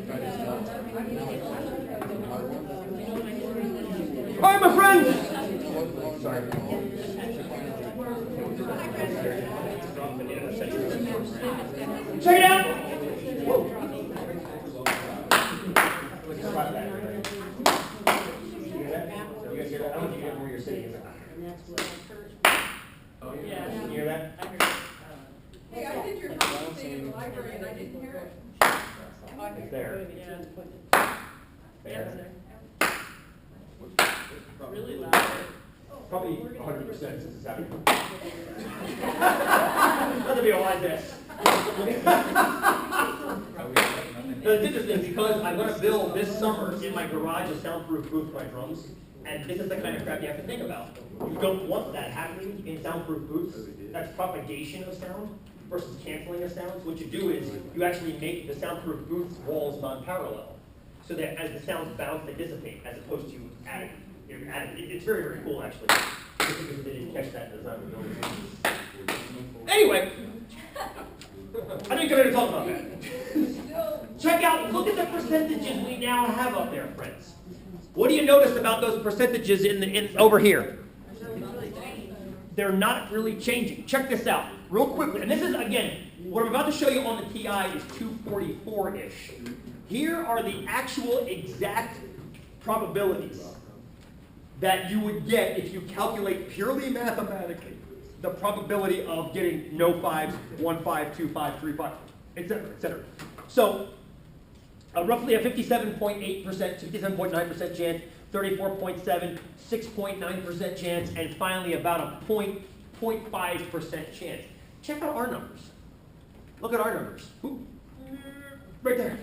All right, my friends. Sorry. Check it out. You guys hear that? I don't know if you hear where you're sitting. Oh, yeah. Can you hear that? Hey, I did your homework thing in the library and I didn't hear it. It's there. There. Really loud. Probably 100% since it's happening. Not to be a wise ass. It's interesting because I'm going to build this summer in my garage a soundproof booth for my drums. And this is the kind of crap you have to think about. You don't want that happening in soundproof booths. That's propagation of sound versus canceling of sound. So what you do is you actually make the soundproof booth walls non-parallel. So that as the sounds bounce, they dissipate as opposed to additive. It's very, very cool actually. Because they didn't catch that in the design of the building. Anyway, I didn't come here to talk about that. Check out, look at the percentages we now have up there, friends. What do you notice about those percentages in over here? They're not really changing. Check this out real quickly. And this is, again, what I'm about to show you on the TI is 244-ish. Here are the actual exact probabilities that you would get if you calculate purely mathematically the probability of getting no fives, 1 5, 2 5, 3 5, etc., etc. So roughly a 57.8%, 57.9% chance, 34.7, 6.9% chance, and finally about a 0.5% chance. Check out our numbers. Look at our numbers. Ooh. Right there.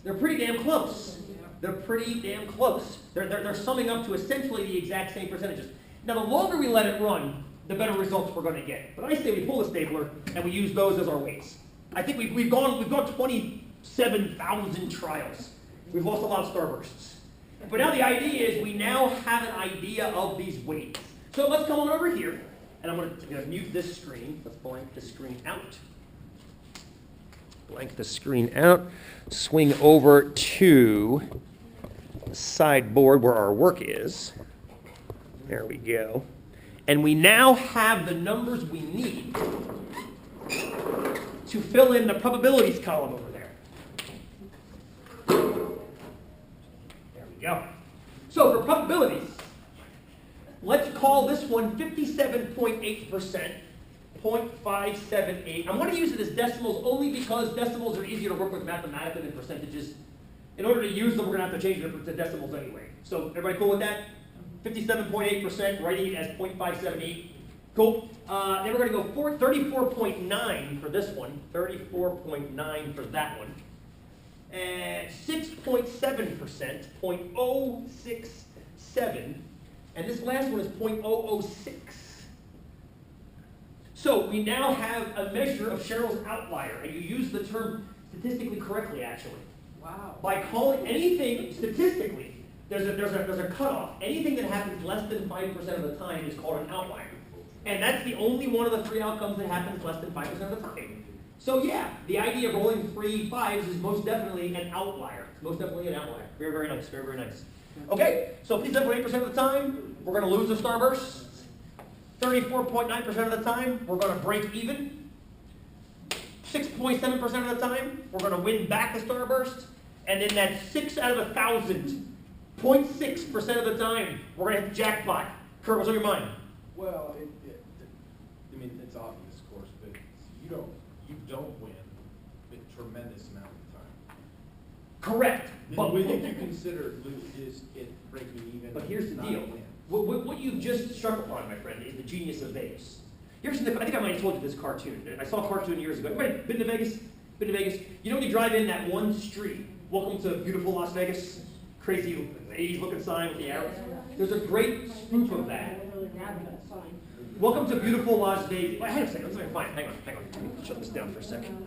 They're pretty damn close. They're pretty damn close. They're summing up to essentially the exact same percentages. Now, the longer we let it run, the better results we're going to get. But I say we pull the stapler and we use those as our weights. I think we've gone 27,000 trials. We've lost a lot of starbursts. But now the idea is we now have an idea of these weights. So let's come on over here, and I'm going to mute this screen. Let's blank the screen out. Blank the screen out. Swing over to the sideboard where our work is. There we go. And we now have the numbers we need to fill in the probabilities column over there. There we go. So for probabilities, let's call this one 57.8%, 0.578. I'm going to use it as decimals only because decimals are easier to work with mathematically than percentages. In order to use them, we're going to have to change them to decimals anyway. So everybody cool with that? 57.8%, writing it as 0.578. Cool. Then we're going to go 34.9 for this one, 34.9 for that one, and 6.7%, 0.067, and this last one is 0.006. So we now have a measure of Cheryl's outlier, and you use the term statistically correctly, actually. Wow. By calling anything statistically, there's a cutoff. Anything that happens less than 5% of the time is called an outlier. And that's the only one of the three outcomes that happens less than 5% of the time. So yeah, the idea of rolling 3 5s is most definitely an outlier. It's most definitely an outlier. Very, very nice. Very, very nice. Okay, so 57.8% of the time, we're going to lose the starbursts. 34.9% of the time, we're going to break even. 6.7% of the time, we're going to win back the starburst. And then that 6 out of 1,000, 0.6% of the time, we're going to hit the jackpot. Kurt, what's on your mind? Well, I mean, it's obvious, of course, but you don't win a tremendous amount of the time. Correct. But When you consider is it breaking even? But here's the not deal. a win? What you've just struck upon, my friend, is the genius of Vegas. You ever seen I think I might have told you this cartoon. I saw a cartoon years ago. Anybody been to Vegas? Been to Vegas? You know when you drive in that one street, welcome to beautiful Las Vegas, crazy 80s looking sign with the arrows? There's a great spoof of that. Welcome to beautiful Las Vegas. Hang on a second. Hang on. Let me shut this down for a second.